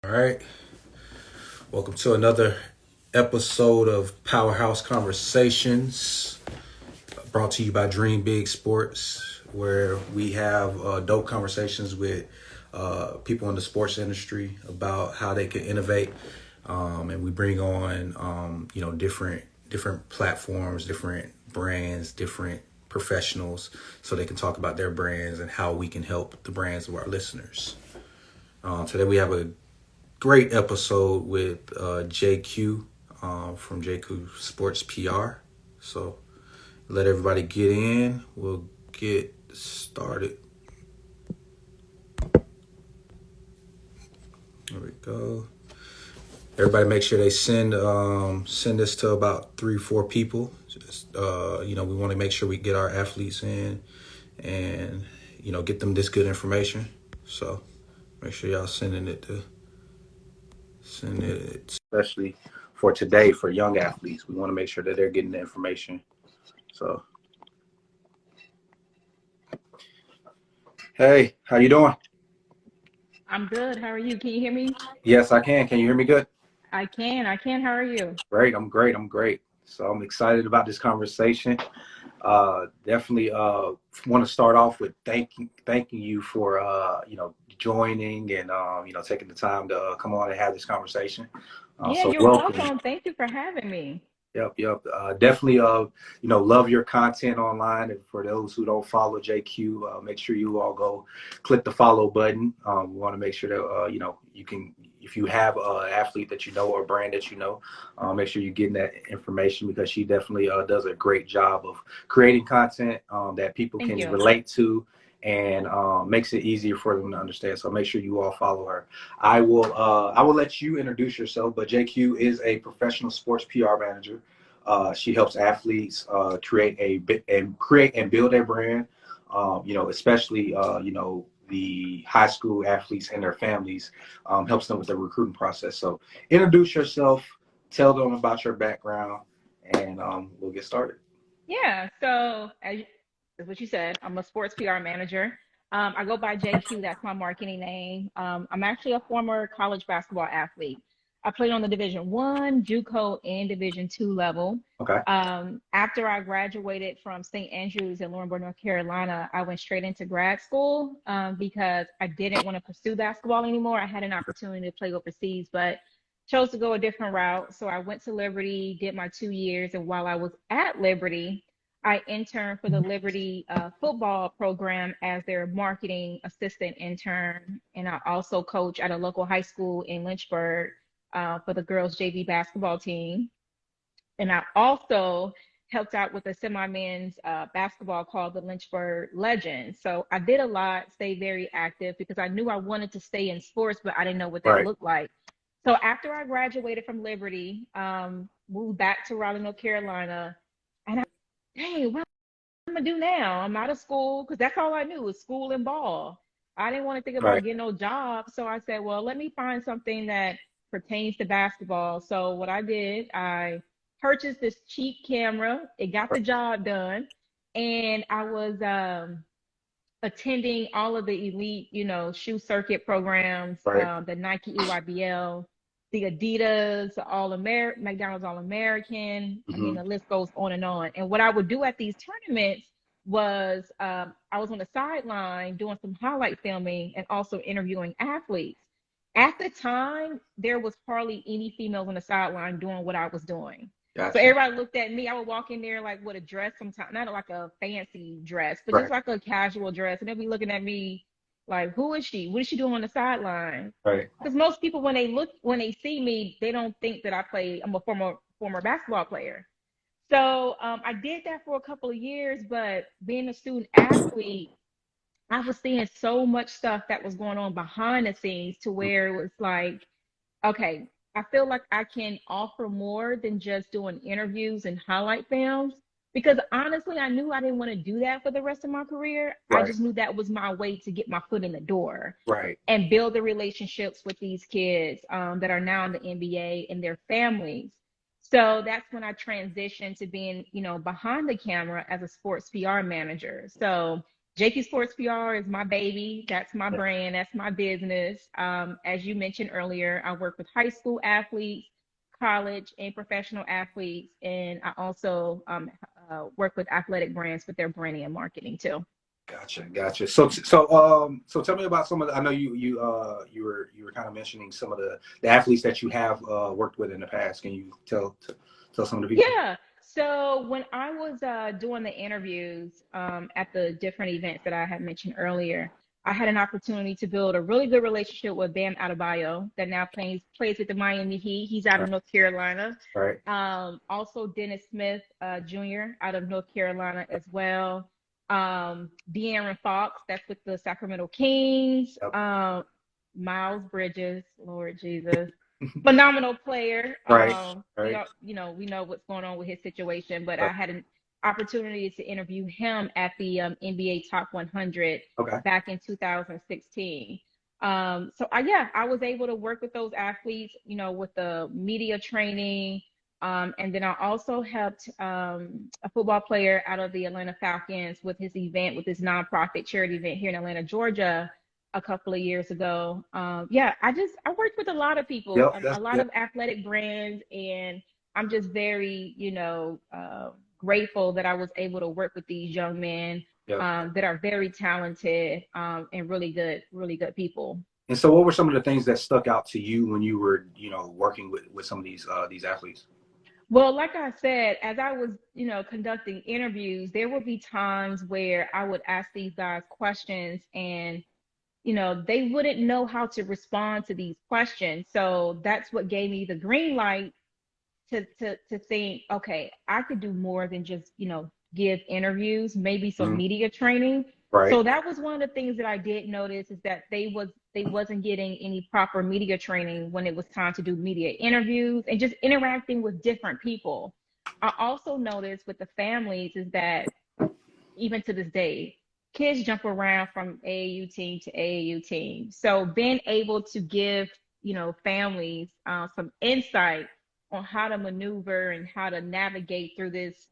All right. Welcome to another episode of Powerhouse Conversations, brought to you by Dream Big Sports, where we have dope conversations with people in the sports industry about how they can innovate, and we bring on different platforms, different brands, different professionals, so they can talk about their brands and how we can help the brands of our listeners. Today we have a great episode with JQ from JQ Sports PR. So let everybody get in. We'll get started. There we go. Everybody, make sure they send this to about 3-4 people. Just we want to make sure we get our athletes in, and get them this good information. So make sure y'all send it, especially for today for young athletes. We want to make sure that they're getting the information. So, hey, how you doing? I'm good. How are you? Can you hear me? Yes, I can. Can you hear me good? I can. I can. How are you? Great. I'm great. I'm great. So I'm excited about this conversation. Definitely want to start off with thanking you for joining and taking the time to come on and have this conversation. Yeah, So you're welcome. welcome. Thank you for having me. Yep. Definitely, love your content online. And for those who don't follow JQ, make sure you all go click the follow button. We want to make sure that, you can, if you have an athlete that you know or a brand that you know, make sure you're getting that information, because she definitely does a great job of creating content that people Thank can you. relate to, and makes it easier for them to understand. So make sure you all follow her. I will let you introduce yourself, but JQ is a professional sports PR manager. She helps athletes create and build their brand. Especially the high school athletes and their families. Helps them with the recruiting process. So introduce yourself, tell them about your background, and we'll get started. Yeah. So, as what you said, I'm a sports PR manager. I go by JQ. That's my marketing name. I'm actually a former college basketball athlete. I played on the Division I, JUCO, and Division II level. Okay. After I graduated from St. Andrews in Lawrenceburg, North Carolina, I went straight into grad school because I didn't want to pursue basketball anymore. I had an opportunity to play overseas, but chose to go a different route. So I went to Liberty, did my 2 years, and while I was at Liberty, I interned for the Liberty football program as their marketing assistant intern, and I also coach at a local high school in Lynchburg for the girls JV basketball team. And I also helped out with a semi-men's basketball called the Lynchburg Legends. So I did a lot, stayed very active because I knew I wanted to stay in sports, but I didn't know what that Right. looked like. So after I graduated from Liberty, moved back to Raleigh, North Carolina, and I, hey, what am I gonna do now? I'm out of school because that's all I knew was school and ball. I didn't want to think Right. about getting no job, so I said, well, let me find something that pertains to basketball. So what I did, I purchased this cheap camera. It got the job done, and I was attending all of the elite, shoe circuit programs, Right. the Nike EYBL, the Adidas, McDonald's All American. I mean, Hmm. the list goes on and on. And what I would do at these tournaments was I was on the sideline doing some highlight filming and also interviewing athletes. At the time, there was hardly any females on the sideline doing what I was doing. So Gotcha. everybody looked at me. I would walk in there like with a dress, sometimes not like a fancy dress, but just Right. like a casual dress, and they'll be looking at me like, "Who is she? What is she doing on the sideline?" Right. Because most people, when they see me, they don't think that I'm a former basketball player. So I did that for a couple of years, but being a student athlete, I was seeing so much stuff that was going on behind the scenes to where it was like, okay, I feel like I can offer more than just doing interviews and highlight films, because honestly, I knew I didn't want to do that for the rest of my career. I Right. just knew that was my way to get my foot in the door Right. and build the relationships with these kids that are now in the NBA and their families. So that's when I transitioned to being, behind the camera as a sports PR manager. So Jakey Sports PR is my baby. That's my Yeah. brand. That's my business. As you mentioned earlier, I work with high school athletes, college and professional athletes, and I also work with athletic brands with their branding and marketing too. Gotcha. So tell me about some of the. I know you were kind of mentioning some of the athletes that you have worked with in the past. Can you tell some of the people? Yeah. So when I was doing the interviews at the different events that I had mentioned earlier, I had an opportunity to build a really good relationship with Bam Adebayo that now plays with the Miami Heat. He's out All of right. North Carolina. All right. Also Dennis Smith Jr. out of North Carolina as well. De'Aaron Fox, that's with the Sacramento Kings. Yep. Miles Bridges, Lord Jesus, phenomenal player. Right. Right. We know what's going on with his situation, but Right. I had an opportunity to interview him at the NBA Top 100 Okay. back in 2016. I was able to work with those athletes, with the media training. And then I also helped a football player out of the Atlanta Falcons with his event, with his nonprofit charity event here in Atlanta, Georgia, a couple of years ago. I worked with a lot of people, Yep. That's a lot yeah. of athletic brands, and I'm just very, grateful that I was able to work with these young men Yep. that are very talented and really good people. And so, what were some of the things that stuck out to you when you were, working with some of these athletes? Well, like I said, as I was, conducting interviews, there would be times where I would ask these guys questions and they wouldn't know how to respond to these questions. So that's what gave me the green light to think, okay, I could do more than just, give interviews, maybe some Mhm. media training. Right. So that was one of the things that I did notice is that they wasn't getting any proper media training when it was time to do media interviews and just interacting with different people. I also noticed with the families is that even to this day, kids jump around from AAU team to AAU team. So being able to give, families some insight on how to maneuver and how to navigate through this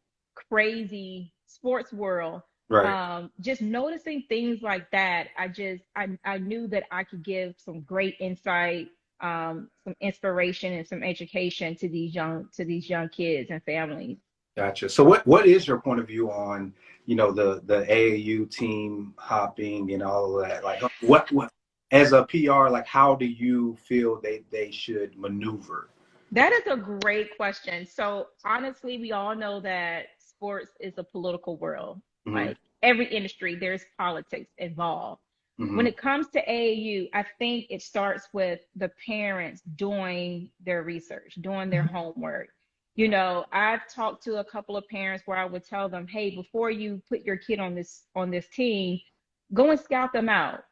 crazy sports world, Right. just noticing things like that, I knew that I could give some great insight, some inspiration and some education to these young kids and families. Gotcha. So, what is your point of view on, the AAU team hopping and all of that? Like, what as a PR, like, how do you feel they should maneuver? That is a great question. So honestly, we all know that sports is a political world. Hmm. Like every industry, there's politics involved. When Hmm. it comes to AAU, I think it starts with the parents doing their research, doing their homework. I've talked to a couple of parents where I would tell them, "Hey, before you put your kid on this team, go and scout them out.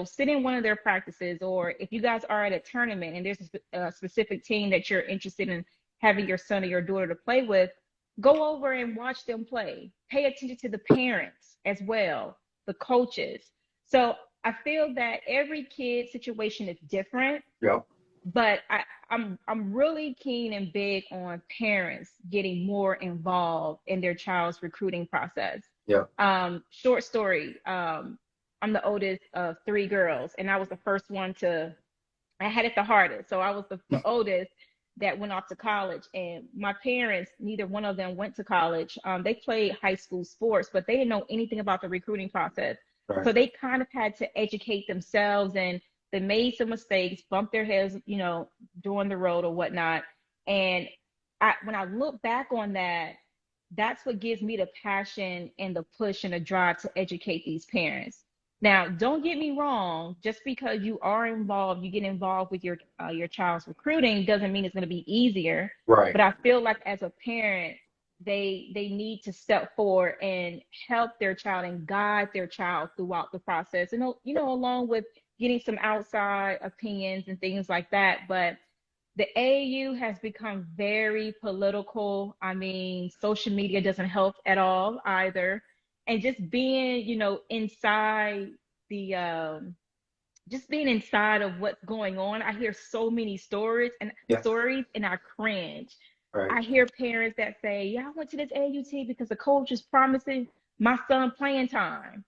Sit in one of their practices, or if you guys are at a tournament and there's a specific team that you're interested in having your son or your daughter to play with, go over and watch them play. Pay attention to the parents as well, the coaches." So I feel that every kid situation is different, Yep. but I'm really keen and big on parents getting more involved in their child's recruiting process. Yep. Short story. I'm the oldest of three girls, and I was the first one I had it the hardest. So I was the oldest that went off to college, and my parents, neither one of them went to college. They played high school sports, but they didn't know anything about the recruiting process. Right. So they kind of had to educate themselves, and they made some mistakes, bumped their heads, during the road or whatnot. And when I look back on that, that's what gives me the passion and the push and the drive to educate these parents. Now, don't get me wrong, just because you are involved, you get involved with your child's recruiting doesn't mean it's going to be easier. Right. But I feel like as a parent, they need to step forward and help their child and guide their child throughout the process. And along with getting some outside opinions and things like that. But the AAU has become very political. I mean, social media doesn't help at all either. And the just being inside of what's going on, I hear so many Yeah. stories and I cringe. Right. I hear parents that say, "Yeah, I went to this AAU team because the coach is promising my son playing time."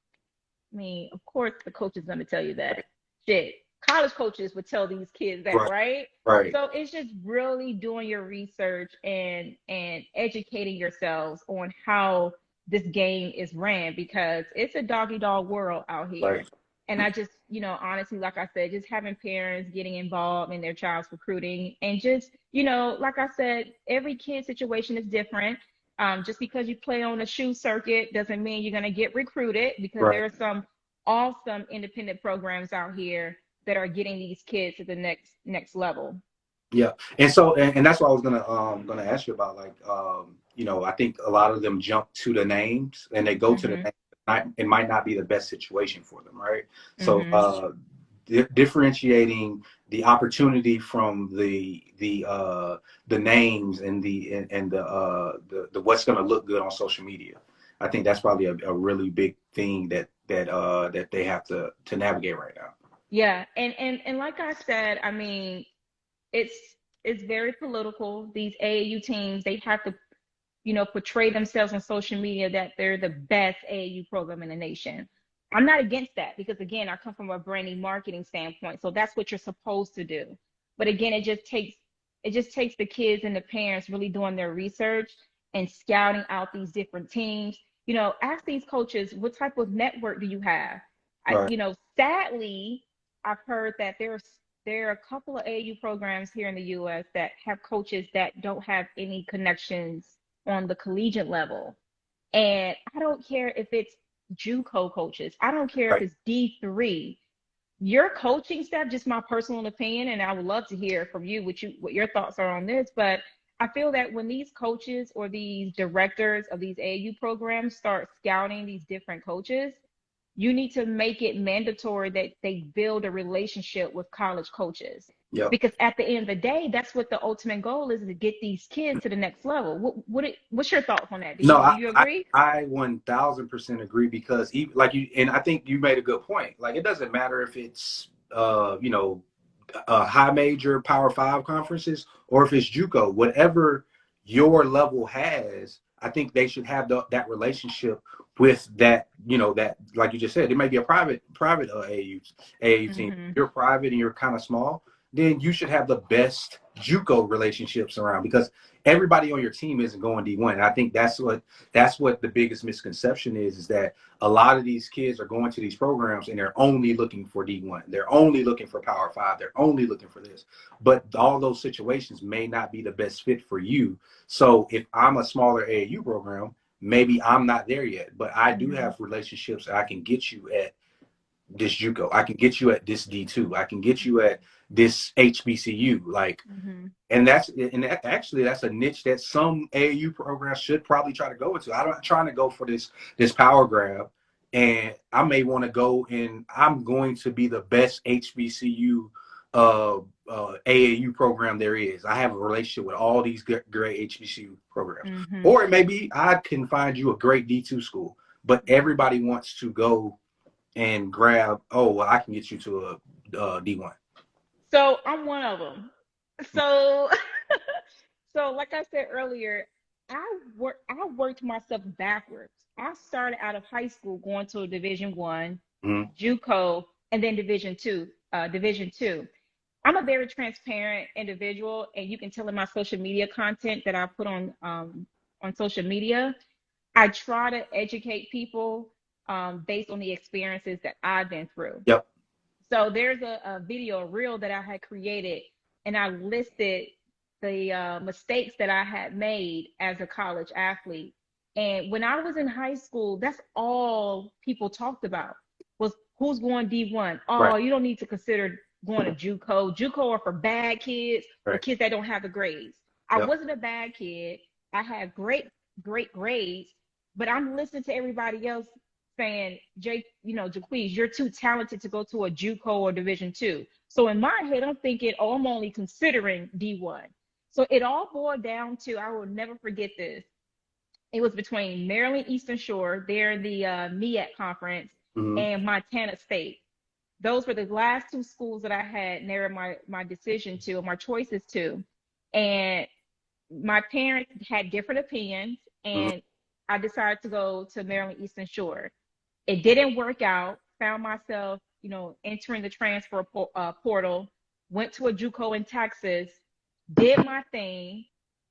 mean, of course, the coach is going to tell you that. Shit, college coaches would tell these kids that, Right. right? Right. So it's just really doing your research and educating yourselves on how this game is ran, because it's a doggy dog world out Right. here. And I just, honestly, like I said, just having parents getting involved in their child's recruiting, and just, like I said, every kid situation is different. Just because you play on a shoe circuit doesn't mean you're going to get recruited, because Right. there are some awesome independent programs out here that are getting these kids to the next level. Yeah, and so and that's what I was gonna ask you about. Like, I think a lot of them jump to the names and they go to the Mhm. names. It might not be the best situation for them, right? So, Mhm. differentiating the opportunity from the names and the what's gonna look good on social media. I think that's probably a really big thing that they have to navigate right now. Yeah, and like I said, I mean, it's it's very political. These AAU teams, they have to, portray themselves on social media that they're the best AAU program in the nation. I'm not against that, because again, I come from a branding marketing standpoint, so that's what you're supposed to do. But again, it just takes the kids and the parents really doing their research and scouting out these different teams. Ask these coaches, what type of network do you have? Right. Sadly, I've heard that there are a couple of AAU programs here in the US that have coaches that don't have any connections on the collegiate level. And I don't care if it's JUCO coaches. I don't care if Right. it's D3. Your coaching staff, just my personal opinion, and I would love to hear from you what your thoughts are on this, but I feel that when these coaches or these directors of these AAU programs start scouting these different coaches, you need to make it mandatory that they build a relationship with college coaches. Yep. Because at the end of the day, that's what the ultimate goal is, to get these kids to the next level. What's your thoughts on that? Do No, you do I, you I, agree? I 1000% agree because even, like you, and I think you made a good point. Like it doesn't matter if it's, high major Power Five conferences or if it's JUCO, whatever your level has, I think they should have that relationship with that, that, like you just said, it may be a private AAU team. If Hmm. you're private and you're kind of small, then you should have the best JUCO relationships around because everybody on your team isn't going D1. And I think that's what the biggest misconception is that a lot of these kids are going to these programs and they're only looking for D1. They're only looking for Power Five. They're only looking for this. But all those situations may not be the best fit for you. So if I'm a smaller AAU program, maybe I'm not there yet. But I do Hmm. have relationships that I can get you at this JUCO. I can get you at this D2. I can get you at this HBCU. Like, Hmm. actually that's a niche that some AAU programs should probably try to go into. I'm not trying to go for this power grab, and I may want to go and I'm going to be the best HBCU AAU program there is. I have a relationship with all these great HBCU programs, Hmm. or it may be I can find you a great D2 school, but everybody wants to go and grab. Oh, well, I can get you to a D1. So I'm one of them. So so like I said earlier, I worked myself backwards. I started out of high school going to a Division 1, Mm-hmm. JUCO, and then Division 2. I'm a very transparent individual, and you can tell in my social media content that I put on social media. I try to educate people based on the experiences that I've been through. Yep. So there's a video, a reel that I had created, and I listed the mistakes that I had made as a college athlete. And when I was in high school, that's all people talked about was who's going D1. Right. Oh, you don't need to consider going to JUCO. JUCO are for bad kids or Right. kids that don't have the grades. I Yep. wasn't a bad kid. I had great grades, but I'm listening to everybody else saying, Jake, Jaquese, you're too talented to go to a JUCO or Division 2. So in my head, I'm thinking, oh, I'm only considering D1. So it all boiled down to, I will never forget this. It was between Maryland Eastern Shore, they're the MEAC conference, Mm-hmm. and Montana State. Those were the last two schools that I had narrowed my decision to, or my choices to. And my parents had different opinions, Mm-hmm. and I decided to go to Maryland Eastern Shore. It didn't work out. found myself, entering the transfer portal, went to a JUCO in Texas, did my thing.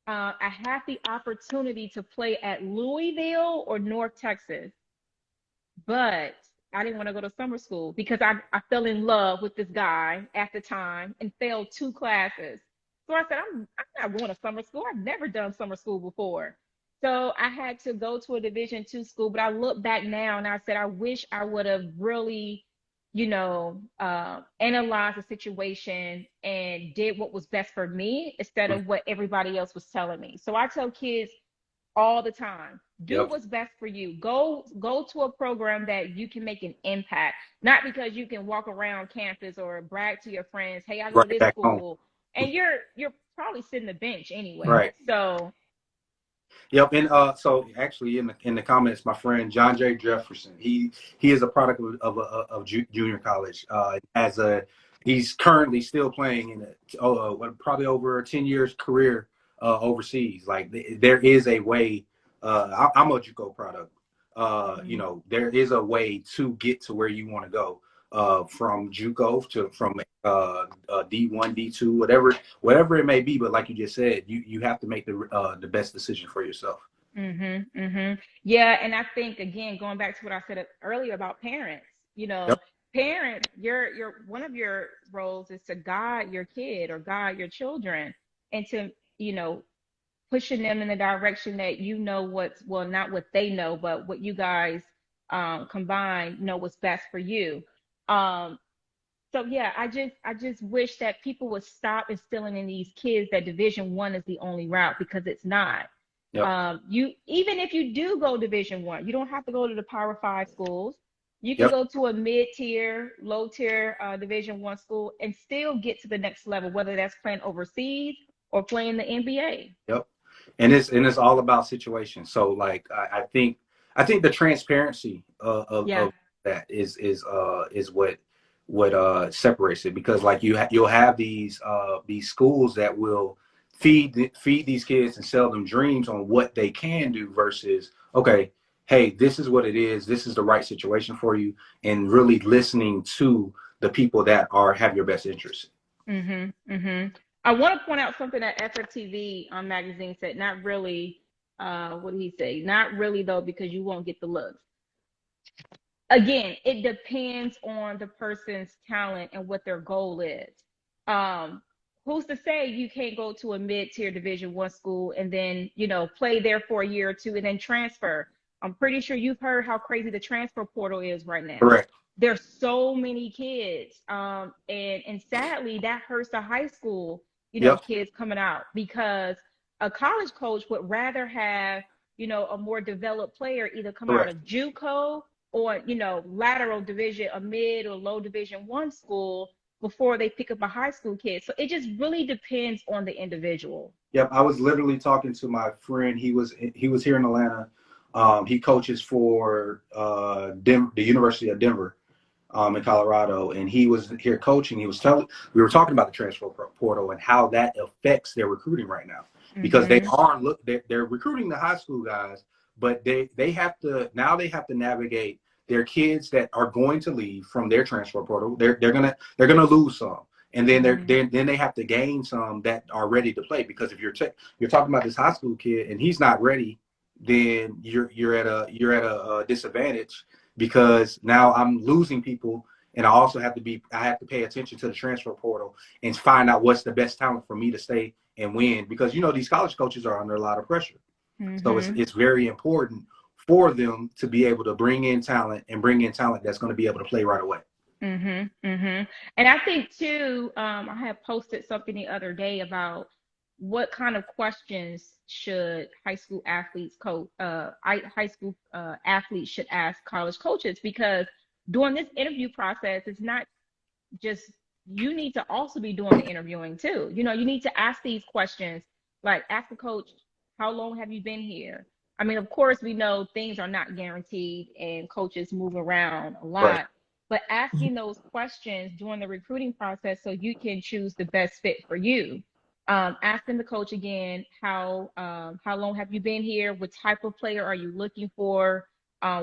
I had the opportunity to play at Louisville or North Texas, but I didn't want to go to summer school because I fell in love with this guy at the time and failed 2 classes. So I said, I'm not going to summer school. I've never done summer school before. So I had to go to a Division II school, but I look back now and I said, I wish I would have really, analyzed the situation and did what was best for me instead of what everybody else was telling me. So I tell kids all the time, do Yep. what's best for you. Go to a program that you can make an impact, not because you can walk around campus or brag to your friends, hey, I go to Right this back home. school, and you're probably sitting the bench anyway. Right. So Yep, and so actually in the comments, my friend John J. Jefferson, he is a product of junior college. He's currently still playing in probably over a 10 years career overseas. Like there is a way. I'm a JUCO product. There is a way to get to where you want to go. From JUCO to from D1, D2, whatever it may be. But like you just said, you have to make the best decision for yourself. Yeah, and I think again, going back to what I said earlier about parents, Yep. parents, your one of your roles is to guide your kid or guide your children and to, pushing them in the direction that what's, well, not what they know, but what you guys combined know what's best for you. Um, so yeah, I just wish that people would stop instilling in these kids that Division I is the only route, because it's not. Yep. You, even if you do go Division I, you don't have to go to the Power 5 schools. You can Yep. go to a mid-tier, low-tier Division I school and still get to the next level, whether that's playing overseas or playing the NBA. Yep. And it's all about situations. So like I think the transparency Yeah. of that is what separates it, because like you'll have these schools that will feed these kids and sell them dreams on what they can do versus, okay, hey, this is what it is, this is the right situation for you, and really listening to the people that have your best interest. I want to point out something that FFTV magazine said. Not really. What did he say? Not really though, because you won't get the looks. Again, it depends on the person's talent and what their goal is. Um, who's to say you can't go to a mid-tier Division I school and then, play there for a year or two and then transfer? I'm pretty sure you've heard how crazy the transfer portal is right now. Correct. There's so many kids. And sadly that hurts the high school, Yep. kids coming out, because a college coach would rather have, a more developed player either come out Correct. of JUCO or, lateral division, a mid or low Division I school before they pick up a high school kid. So it just really depends on the individual. Yep, I was literally talking to my friend. He was here in Atlanta. He coaches for the University of Denver, in Colorado, and he was here coaching. We were talking about the transfer portal and how that affects their recruiting right now, because they're recruiting the high school guys, but they have to navigate their kids that are going to leave from their transfer portal. They're gonna lose some, and then then they have to gain some that are ready to play, because if you're talking about this high school kid and he's not ready, then you're at a disadvantage, because now I'm losing people, and I have to pay attention to the transfer portal and find out what's the best talent for me to stay and win, because these college coaches are under a lot of pressure. So it's very important for them to be able to bring in talent that's going to be able to play right away. And I think too, I had posted something the other day about what kind of questions should high school athletes athletes should ask college coaches, because during this interview process, it's not just, you need to also be doing the interviewing too. You need to ask these questions, like ask the coach, how long have you been here? I mean, of course, we know things are not guaranteed and coaches move around a Right. lot, but asking those questions during the recruiting process so you can choose the best fit for you. Asking the coach again, how long have you been here? What type of player are you looking for?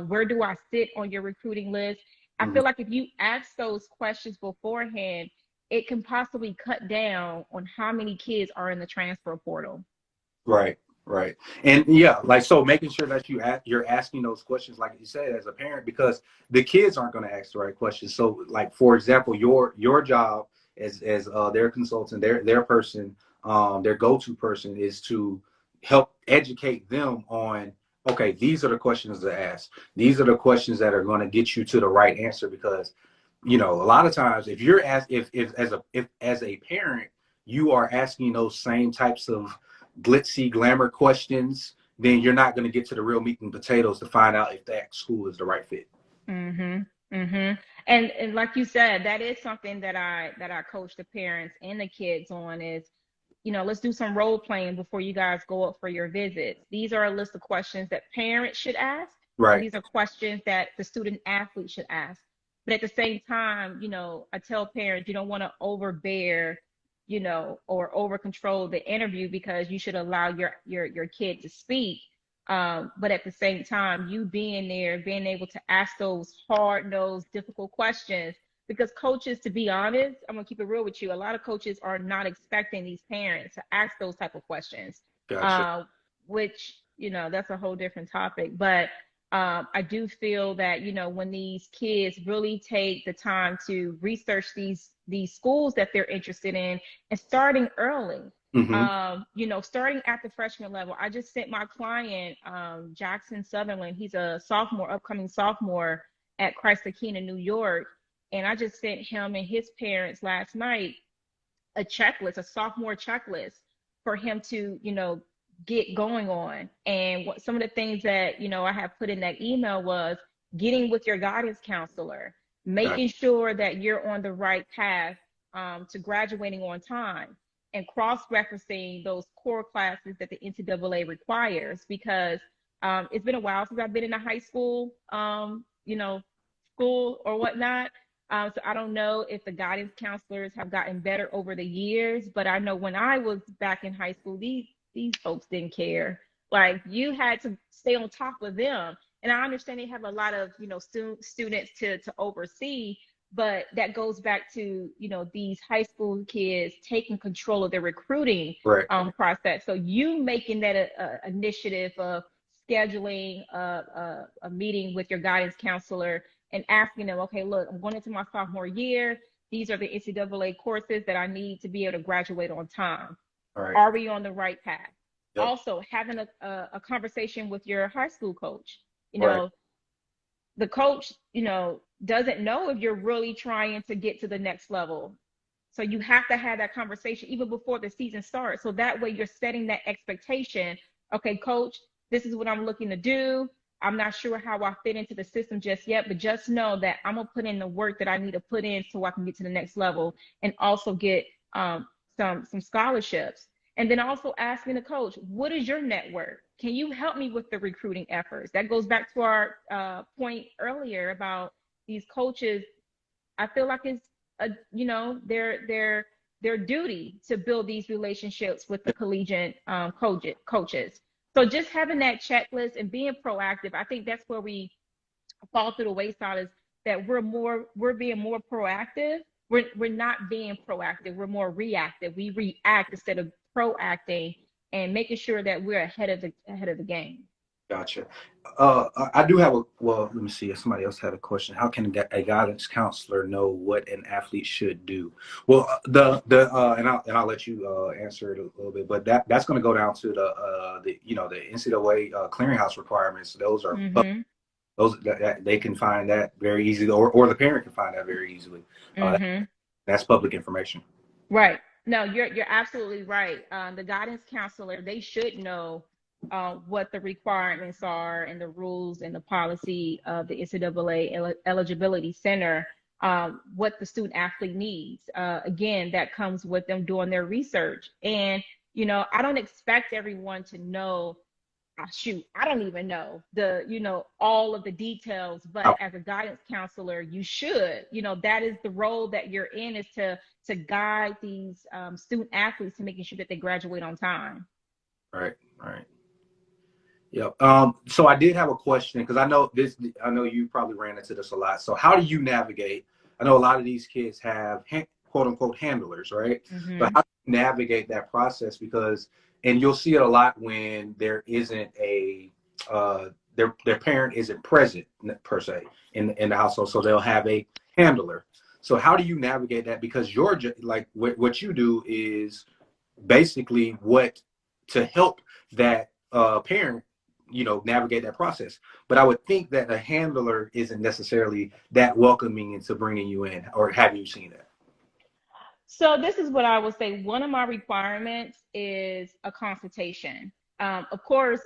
Where do I sit on your recruiting list? I Mhm. feel like if you ask those questions beforehand, it can possibly cut down on how many kids are in the transfer portal. Right, right. And yeah, like so making sure that you're asking those questions like you said as a parent because the kids aren't going to ask the right questions. So like for example, your job as their consultant, their person, their go-to person is to help educate them on okay, these are the questions to ask. These are the questions that are going to get you to the right answer because a lot of times if you're asked if as a parent you are asking those same types of glitzy glamour questions, then you're not going to get to the real meat and potatoes to find out if that school is the right fit. Mhm. Mhm. And like you said, that is something that I coach the parents and the kids on is, let's do some role playing before you guys go up for your visits. These are a list of questions that parents should ask, and Right. these are questions that the student athlete should ask. But at the same time, I tell parents you don't want to overbear, or over control the interview because you should allow your kid to speak. But at the same time, you being there, being able to ask those hard-nosed, difficult questions, because coaches, to be honest, I'm gonna keep it real with you. A lot of coaches are not expecting these parents to ask those type of questions, Gotcha. uh, which that's a whole different topic. But I do feel that when these kids really take the time to research these schools that they're interested in and starting early, Mm-hmm. starting at the freshman level. I just sent my client, Jackson Sutherland. He's a sophomore, upcoming sophomore at Christ the King in New York. And I just sent him and his parents last night a checklist, a sophomore checklist for him to, get going on. And what some of the things that, I have put in that email was getting with your guidance counselor, Gotcha. making sure that you're on the right path to graduating on time, and cross-referencing those core classes that the NCAA requires because it's been a while since I've been in a high school, school or whatnot. So I don't know if the guidance counselors have gotten better over the years, but I know when I was back in high school, these folks didn't care. Like you had to stay on top of them. And I understand they have a lot of students to oversee, but that goes back to these high school kids taking control of their recruiting Right. process. So you making that initiative of scheduling a meeting with your guidance counselor and asking them, okay, look, I'm going into my sophomore year. These are the NCAA courses that I need to be able to graduate on time. All right. Are we on the right path? Yep. Also, having a conversation with your high school coach. You Right. know, the coach, doesn't know if you're really trying to get to the next level. So you have to have that conversation even before the season starts. So that way you're setting that expectation. Okay, coach, this is what I'm looking to do. I'm not sure how I fit into the system just yet, but just know that I'm gonna put in the work that I need to put in so I can get to the next level and also get some scholarships. And then also asking the coach, what is your network? Can you help me with the recruiting efforts? That goes back to our point earlier about these coaches. I feel like it's their duty to build these relationships with the collegiate coaches. So just having that checklist and being proactive, I think that's where we fall through the wayside is that we're being more proactive. We're not being proactive. We're more reactive. We react instead of proacting and making sure that we're ahead of the game. Gotcha. I do have a well. Let me see if somebody else had a question. How can a guidance counselor know what an athlete should do? Well, and I'll let you answer it a little bit, but that's going to go down to the NCAA clearinghouse requirements. Those are Mhm. those that they can find that very easily, or the parent can find that very easily. Uh, Mhm. that's public information. Right. No, you're absolutely right. The guidance counselor, they should know what the requirements are and the rules and the policy of the NCAA Eligibility Center, what the student athlete needs. Again, that comes with them doing their research. And, I don't expect everyone to know shoot, I don't even know all of the details, but Oh, as a guidance counselor, you should, that is the role that you're in is to guide these student athletes to making sure that they graduate on time. right, right. Yep. So I did have a question because I know this. I know you probably ran into this a lot. So how do you navigate? I know a lot of these kids have quote unquote handlers, right? But Hmm. how do you navigate that process? Because and you'll see it a lot when there isn't a their parent isn't present per se in the household, so they'll have a handler. So how do you navigate that? Because you're like what you do is basically what to help that parent navigate that process, but I would think that a handler isn't necessarily that welcoming into bringing you in, or have you seen that? So this is what I would say. One of my requirements is a consultation. Of course,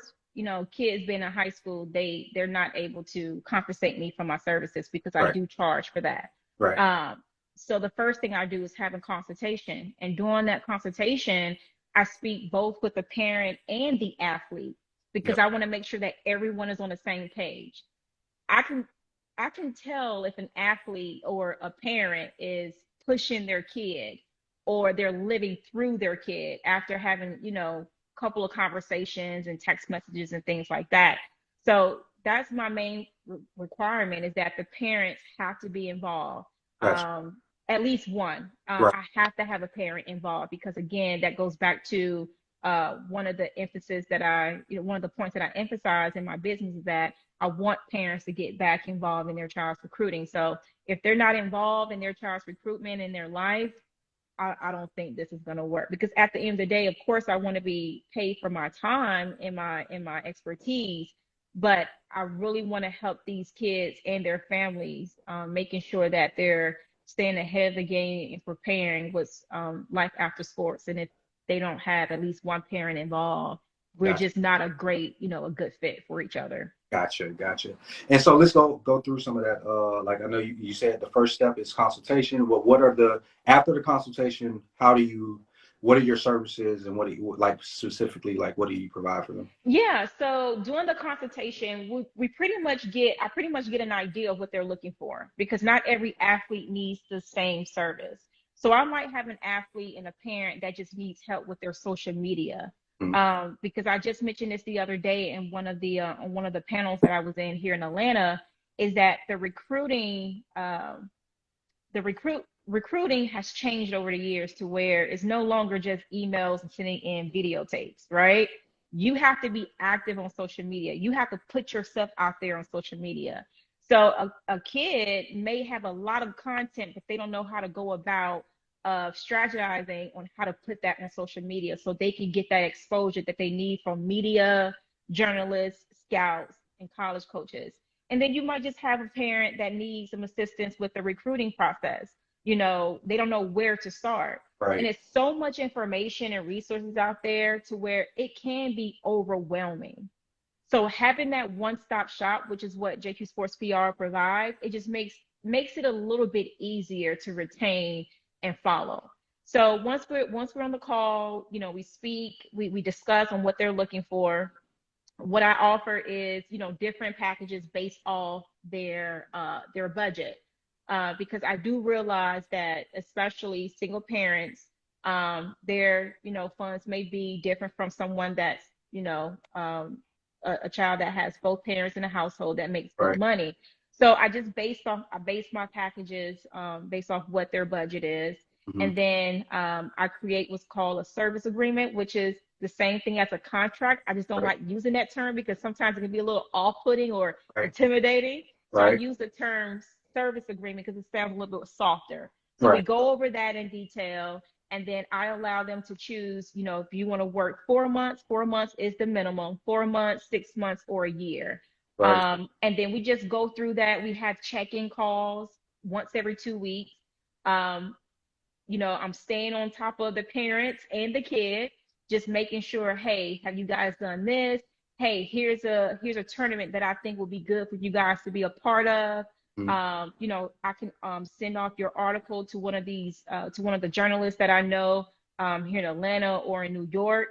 kids being in high school, they're not able to compensate me for my services because I Right. do charge for that. Right. Um, so the first thing I do is have a consultation, and during that consultation, I speak both with the parent and the athlete because Yep. I want to make sure that everyone is on the same page. I can I can tell if an athlete or a parent is pushing their kid or they're living through their kid after having, a couple of conversations and text messages and things like that. So that's my main requirement is that the parents have to be involved. Gotcha. At least one. Right. I have to have a parent involved because again, that goes back to one of the emphasis that one of the points that I emphasize in my business is that I want parents to get back involved in their child's recruiting. So if they're not involved in their child's recruitment in their life, I don't think this is going to work because at the end of the day, of course, I want to be paid for my time and my expertise, but I really want to help these kids and their families, making sure that they're staying ahead of the game and preparing what's life after sports. And if they don't have at least one parent involved, we're Gotcha. just not a great, a good fit for each other. Gotcha. And so let's go through some of that. Like I know you said the first step is consultation. What are the after the consultation? What are your services, and what do you like specifically? Like what do you provide for them? Yeah, so during the consultation, we I pretty much get an idea of what they're looking for because not every athlete needs the same service. So I might have an athlete and a parent that just needs help with their social media. Mhm. Because I just mentioned this the other day in on one of the panels that I was in here in Atlanta, is that the recruiting has changed over the years to where it's no longer just emails and sending in videotapes, right? You have to be active on social media. You have to put yourself out there on social media. So a kid may have a lot of content, but they don't know how to go about strategizing on how to put that on social media so they can get that exposure that they need from media, journalists, scouts, and college coaches. And then you might just have a parent that needs some assistance with the recruiting process. They don't know where to start. And Right. it's so much information and resources out there to where it can be overwhelming. So having that one-stop shop, which is what JQ Sports PR provides, it just makes it a little bit easier to retain and follow. So once we're on the call, we speak, we discuss on what they're looking for. What I offer is, different packages based off their budget. Because I do realize that especially single parents, their, funds may be different from someone that's, a child that has both parents in a household that makes good Right. money. So I base my packages based off what their budget is. Hmm. And then I create what's called a service agreement, which is the same thing as a contract. I just don't Right. like using that term because sometimes it can be a little off-putting or Right. intimidating. So I Right. use the term service agreement because it sounds a little bit softer. So we Right. go over that in detail, and then I allow them to choose, if you want to work 4 months, 4 months is the minimum, 4 months, 6 months, or a year. Right. And then we just go through that. We have check-in calls once every 2 weeks. Um, I'm staying on top of the parents and the kid, just making sure, hey, have you guys done this? Hey, here's a tournament that I think will be good for you guys to be a part of. Mhm. I can send off your article to one of the journalists that I know here in Atlanta or in New York.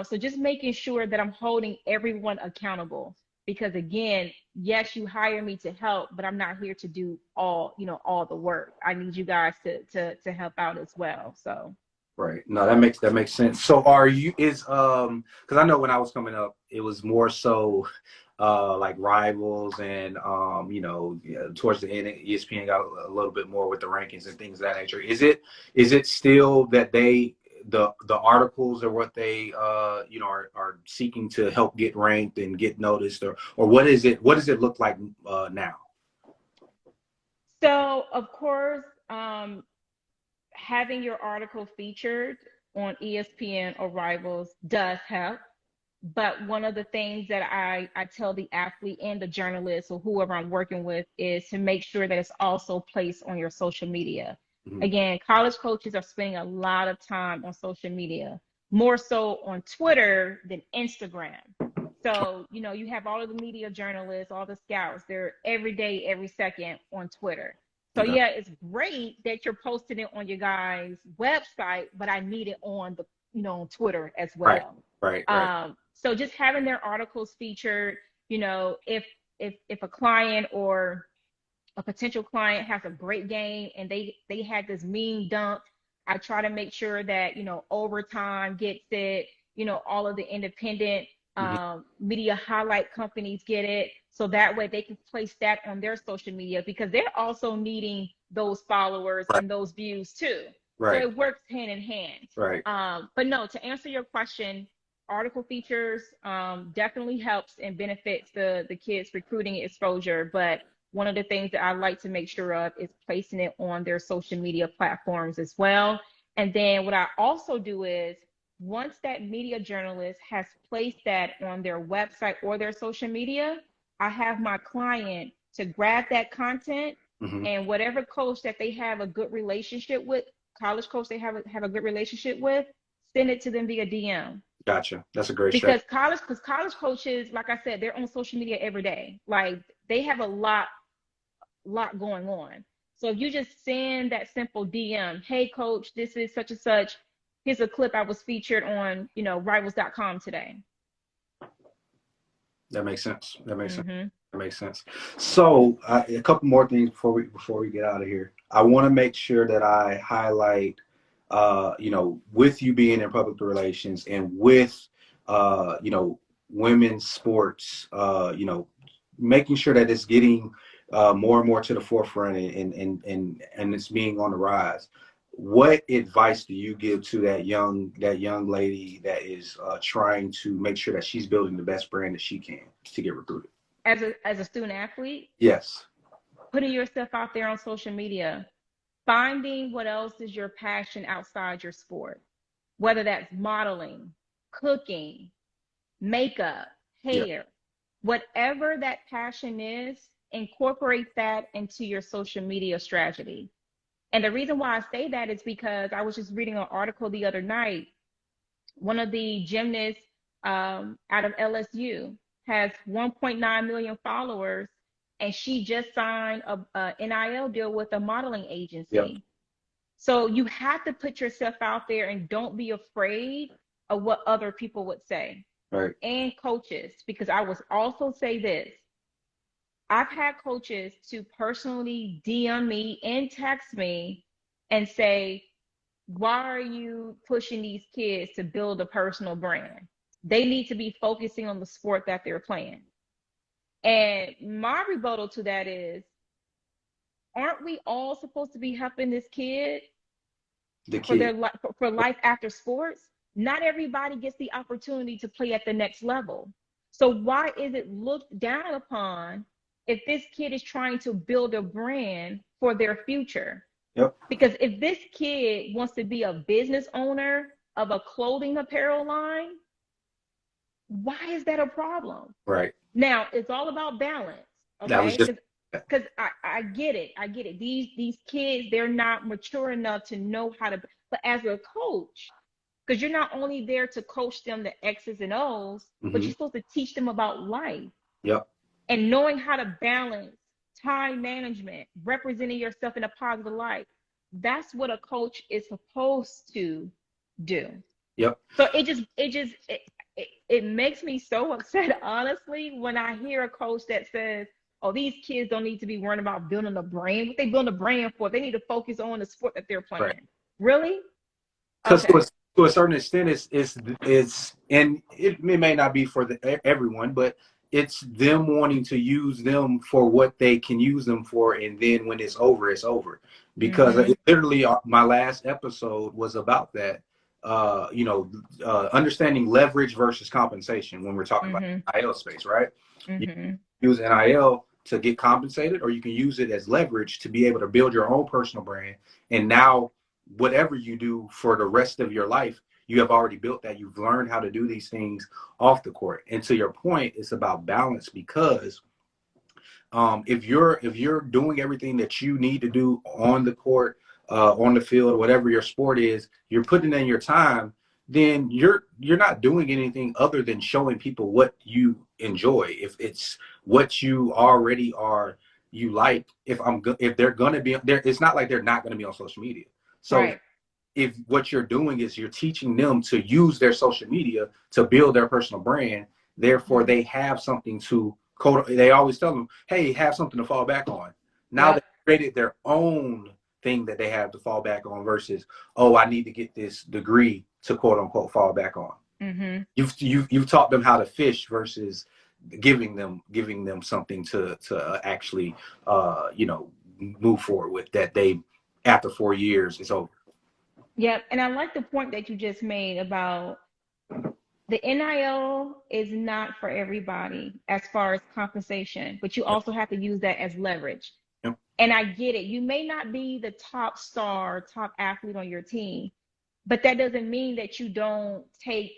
So just making sure that I'm holding everyone accountable because again, yes, you hire me to help, but I'm not here to do all the work. I need you guys to help out as well. So Right. No, that makes sense. So are you is because I know when I was coming up, it was more so like rivals and yeah, towards the end ESPN got a little bit more with the rankings and things of that nature. Is it still that the articles are what they are seeking to help get ranked and get noticed, or what does it look like now? So, of course, having your article featured on ESPN or Rivals does help. But one of the things that I tell the athlete and the journalist or whoever I'm working with is to make sure that it's also placed on your social media. Mhm. Again, college coaches are spending a lot of time on social media, more so on Twitter than Instagram. So, you have all of the media journalists, all the scouts, they're every day, every second on Twitter. So Okay. yeah, it's great that you're posting it on your guys' website, but I need it on on Twitter as Right. well. Right. So just having their articles featured, if a client or a potential client has a great game and they had this mean dunk, I try to make sure that overtime gets it, all of the independent Hmm. media highlight companies get it, so that way they can place that on their social media because they're also needing those followers Right. and those views too. So Right. it works hand in hand. Right. But no, to answer your question, article features definitely helps and benefits the kids recruiting exposure, but one of the things that I like to make sure of is placing it on their social media platforms as well. And then what I also do is once that media journalist has placed that on their website or their social media, I have my client to grab that content Hmm. and whatever coach that they have a good relationship with, college coach they have a good relationship with, send it to them via DM. Gotcha. That's a great strategy. Because college coaches, like I said, they're on social media every day. Like they have a lot going on. So if you just send that simple DM, hey coach, this is such and such. Here's a clip I was featured on, rivals.com today. That makes sense. That makes sense. Hmm. That makes sense. So a couple more things before we get out of here. I want to make sure that I highlight, with you being in public relations and with, women's sports, making sure that it's getting more and more to the forefront and it's being on the rise. What advice do you give to that young lady that is trying to make sure that she's building the best brand that she can to get recruited? As a student athlete, Yes. putting yourself out there on social media, finding what else is your passion outside your sport, whether that's modeling, cooking, makeup, Yeah. hair, whatever that passion is, incorporate that into your social media strategy. And the reason why I say that is because I was just reading an article the other night. One of the gymnasts out of LSU has 1.9 million followers, and she just signed a NIL deal with a modeling Yep. agency. So you have to put yourself out there and don't be afraid of what other people would say, Right. and coaches, because I would also say this. I've had coaches to personally DM me and text me and say, why are you pushing these kids to build a personal brand? They need to be focusing on the sport that they're playing. And my rebuttal to that is, aren't we all supposed to be helping this kid The for kid. their for life after sports? Not everybody gets the opportunity to play at the next level. So why is it looked down upon if this kid is trying to build a brand for their future? Yep. Because if this kid wants to be a business owner of a clothing apparel line, why is that a problem? Right. Now, it's all about balance, That was okay? just. Because I get it. I get it. These kids, they're not mature enough to know how to, but as a coach, because you're not only there to coach them the X's and O's, but Hmm. you're supposed to teach them about life Yep. and knowing how to balance time management, representing yourself in a positive light. That's what a coach is supposed to do. Yep. So it makes me so upset, honestly, when I hear a coach that says, "Oh, these kids don't need to be worrying about building a brand. What they building a brand for? They need to focus on the sport that they're Right. playing." Really? because Okay. to a certain extent, it's and it may not be for everyone, but it's them wanting to use them for what they can use them for, and then when it's over, it's over. Because Mm-hmm. literally, my last episode was about that. Understanding leverage versus compensation when we're talking about Mm-hmm. NIL space, right? You Mm-hmm. use NIL to get compensated, or you can use it as leverage to be able to build your own personal brand. And now, whatever you do for the rest of your life, you have already built that. You've learned how to do these things off the court. And to your point, it's about balance because if you're doing everything that you need to do on the court, on the field, whatever your sport is, you're putting in your time, then you're not doing anything other than showing people what you enjoy. If it's what you already are, you like. If they're gonna be there, it's not like they're not gonna be on social media. So Right. if what you're doing is you're teaching them to use their social media to build their personal brand, therefore Mm-hmm. they have something to code. They always tell them, hey, have something to fall back on. Now they Yep. created their own thing that they have to fall back on versus, oh, I need to get this degree to quote unquote fall back on. Mm-hmm. You've taught them how to fish versus giving them something to actually move forward with that they after 4 years is over. Yep. And I like the point that you just made about the NIL is not for everybody as far as compensation, but you Yep. also have to use that as leverage. Yep. And I get it. You may not be the top star, top athlete on your team, but that doesn't mean that you don't take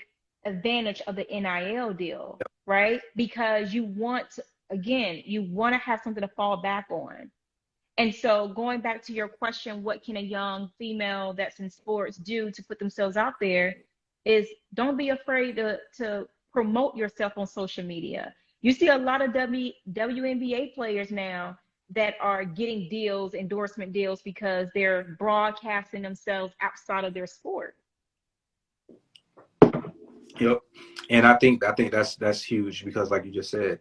advantage of the NIL deal, right? Because you want to, again, you want to have something to fall back on. And so going back to your question, what can a young female that's in sports do to put themselves out there is don't be afraid to promote yourself on social media. You see a lot of WNBA players now that are getting deals, endorsement deals because they're broadcasting themselves outside of their sport. Yep. And I think that's huge because like you just said,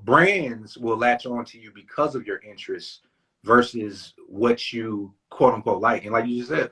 brands will latch on to you because of your interests versus what you quote unquote like. And like you just said,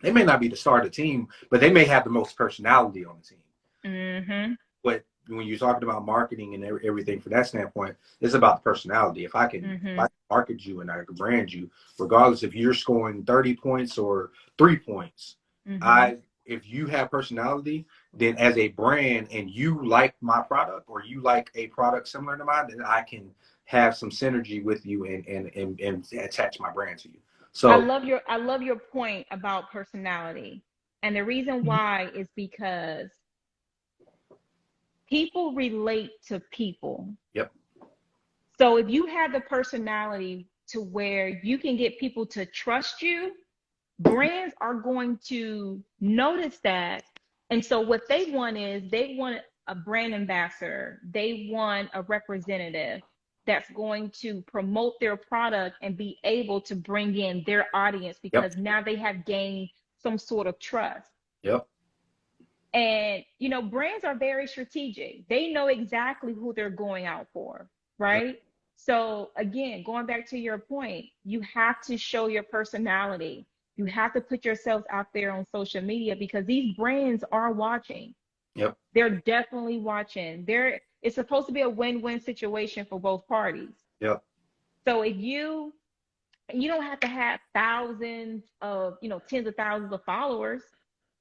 they may not be the star of the team, but they may have the most personality on the team. Mm-hmm. But when you're talking about marketing and everything from that standpoint, it's about the personality. If I can Mm-hmm. market you and I can brand you, regardless if you're scoring 30 points or 3 points, Mm-hmm. I if you have personality, then as a brand and you like my product or you like a product similar to mine, then I can have some synergy with you and attach my brand to you. So I love your point about personality. And the reason why is because people relate to people. yep, So if you have the personality to where you can get people to trust you, brands are going to notice that. And so what they want is they want a brand ambassador, they want a representative that's going to promote their product and be able to bring in their audience yep, because now they have gained some sort of trust. yep, And, brands are very strategic. They know exactly who they're going out for, yep, right? So, again, going back to your point, you have to show your personality. You have to put yourselves out there on social media because these brands are watching. yep, They're definitely watching. It's supposed to be a win-win situation for both parties. yep, So if you don't have to have thousands of, tens of thousands of followers.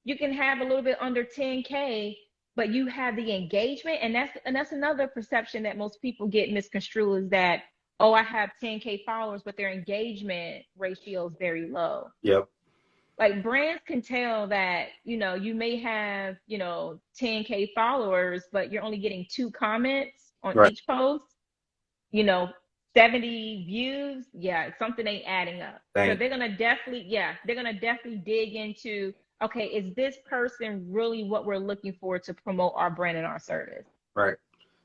You can have a little bit under 10K, but you have the engagement. And that's another perception that most people get misconstrued is that, oh, I have 10K followers, but their engagement ratio is very low. yep, Like brands can tell that, you may have, 10K followers, but you're only getting 2 comments on right, each post, you know, 70 views, yeah, something ain't adding up. So thank, they're gonna definitely dig into, okay, is this person really what we're looking for to promote our brand and our service? right.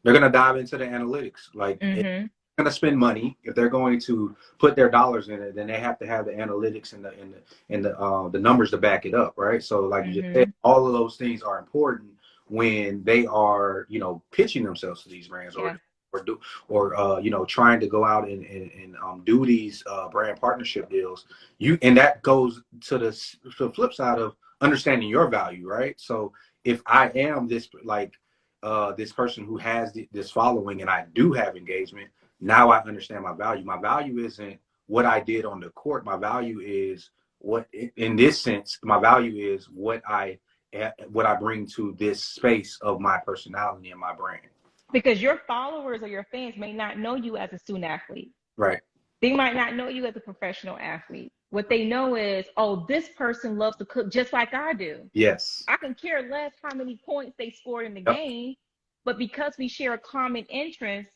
They're gonna dive into the analytics. Like Mm-hmm. going to spend money, if they're going to put their dollars in it, then they have to have the analytics and the numbers to back it up, right? So, like you just said, Mm-hmm. all of those things are important when they are, pitching themselves to these brands Yeah. trying to go out and do these brand partnership deals. And that goes to the flip side of understanding your value, right? So if I am this person who has this following and I do have engagement, now I understand my value. My value isn't what I did on the court. My value is in this sense, my value is what I bring to this space of my personality and my brand. Because your followers or your fans may not know you as a student athlete. Right. They might not know you as a professional athlete. What they know is, oh, this person loves to cook just like I do. Yes. I can care less how many points they scored in the Yep. game, but because we share a common interest,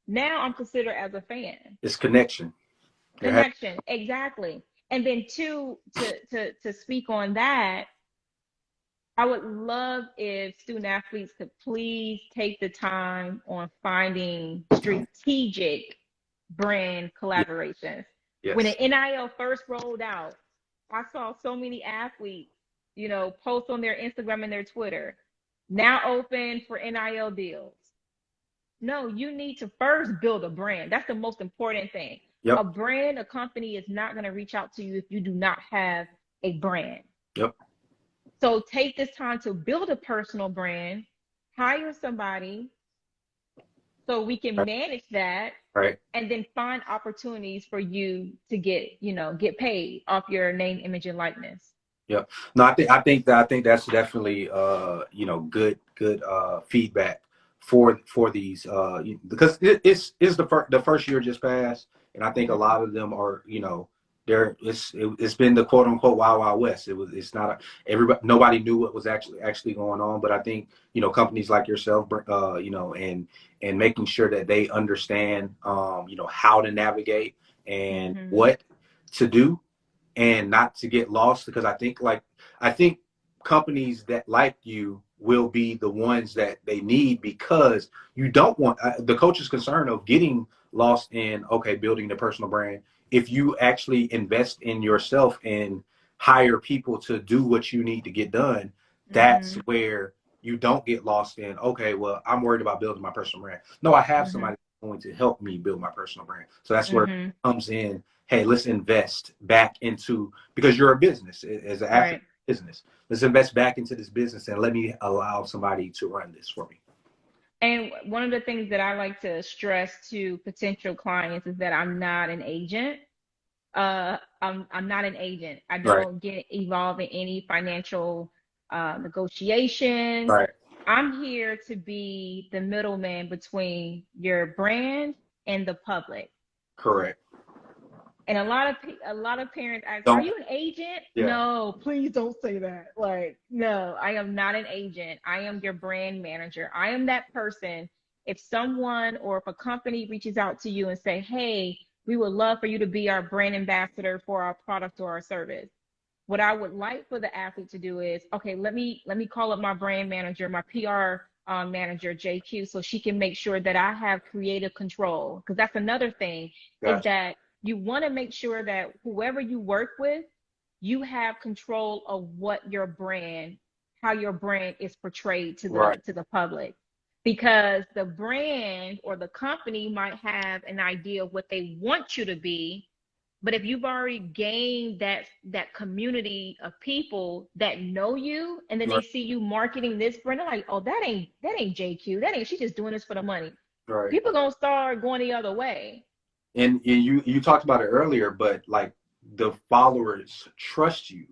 now I'm considered as a fan. It's connection. Connection, exactly. And then to speak on that, I would love if student athletes could please take the time on finding strategic brand collaborations. When Yes. the NIL first rolled out, I saw so many athletes, post on their Instagram and their Twitter, now open for NIL deals. No, you need to first build a brand. That's the most important thing. Yep. A brand, a company is not going to reach out to you if you do not have a brand. Yep. So take this time to build a personal brand, hire somebody so we can manage that, right, and then find opportunities for you to get paid off your name, image, and likeness. Yeah. No, I think that's definitely good feedback for these because it's the first year just passed, and I think a lot of them are it's been the quote unquote wild wild west. It's not everybody, nobody knew what was actually going on, but I think companies like yourself and making sure that they understand how to navigate and what to do and not to get lost, because I think companies that like you will be the ones that they need, because you don't want the coach's concern of getting lost in building the personal brand. If you actually invest in yourself and hire people to do what you need to get done, that's where you don't get lost in, well, I'm worried about building my personal brand. No, I have somebody going to help me build my personal brand. So that's where it comes in. Hey, let's invest back into, because you're a business, as an athlete business. Let's invest back into this business and let me allow somebody to run this for me. And one of the things that I like to stress to potential clients is that I'm not an agent. I'm not an agent. I don't get involved in any financial negotiations. Right. I'm here to be the middleman between your brand and the public. Correct. And a lot of parents ask, Don't. "Are you an agent?" Yeah. No, please don't say that. Like, no, I am not an agent. I am your brand manager. I am that person. If someone or if a company reaches out to you and say, "Hey, we would love for you to be our brand ambassador for our product or our service," what I would like for the athlete to do is, okay, let me call up my brand manager, my PR manager, JQ, so she can make sure that I have creative control. Because that's another thing, is that you want to make sure that whoever you work with, you have control of how your brand is portrayed to the public. Because the brand or the company might have an idea of what they want you to be, but if you've already gained that community of people that know you, and then they see you marketing this brand, they're like, oh, that ain't JQ. She's just doing this for the money. Right. People gonna start going the other way. And you talked about it earlier, but like the followers trust you.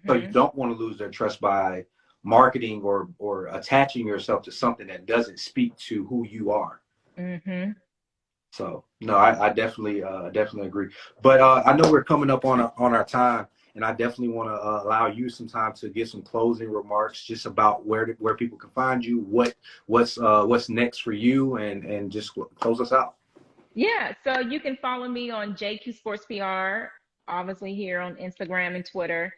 So you don't want to lose their trust by marketing or attaching yourself to something that doesn't speak to who you are. So no, I definitely agree. But I know we're coming up on our time, and I definitely want to allow you some time to get some closing remarks just about where people can find you, what's next for you, and just close us out. Yeah, so you can follow me on JQ Sports PR, obviously here on Instagram and Twitter.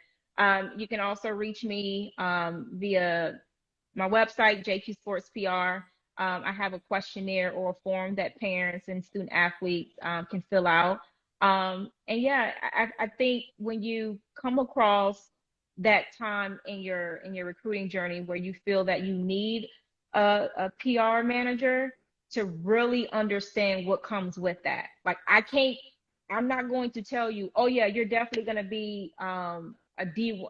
You can also reach me via my website, JQ Sports PR. I have a questionnaire or a form that parents and student athletes can fill out. And yeah, I think when you come across that time in your recruiting journey where you feel that you need a PR manager, to really understand what comes with that. Like I'm not going to tell you, oh yeah, you're definitely going to be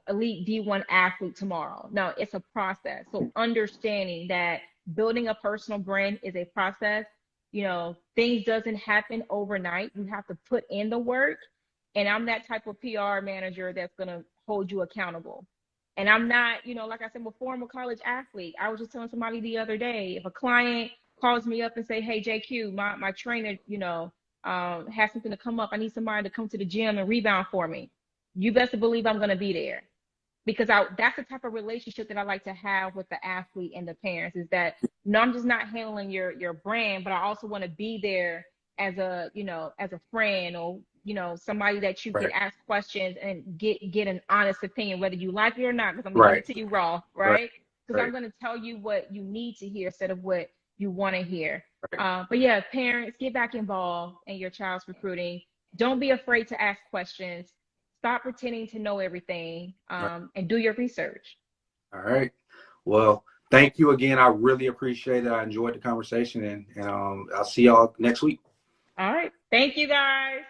elite D1 athlete tomorrow. No, it's a process. So understanding that building a personal brand is a process. Things doesn't happen overnight. You have to put in the work. And I'm that type of PR manager that's going to hold you accountable. And I'm not, like I said before, I'm a college athlete. I was just telling somebody the other day, if a client calls me up and say, hey, JQ, my trainer, has something to come up. I need somebody to come to the gym and rebound for me. You best believe I'm going to be there, because that's the type of relationship that I like to have with the athlete and the parents, is that, no, I'm just not handling your brand, but I also want to be there as a friend, or, somebody that you can Right. ask questions and get an honest opinion, whether you like it or not, because I'm going to give Right. it to you raw, Right. right? Because I'm Right. going to tell you what you need to hear instead of what you want to hear. Right. But yeah, parents, get back involved in your child's recruiting. Don't be afraid to ask questions. Stop pretending to know everything, Right. and do your research. All right. Well, thank you again. I really appreciate it. I enjoyed the conversation, and I'll see y'all next week. All right. Thank you, guys.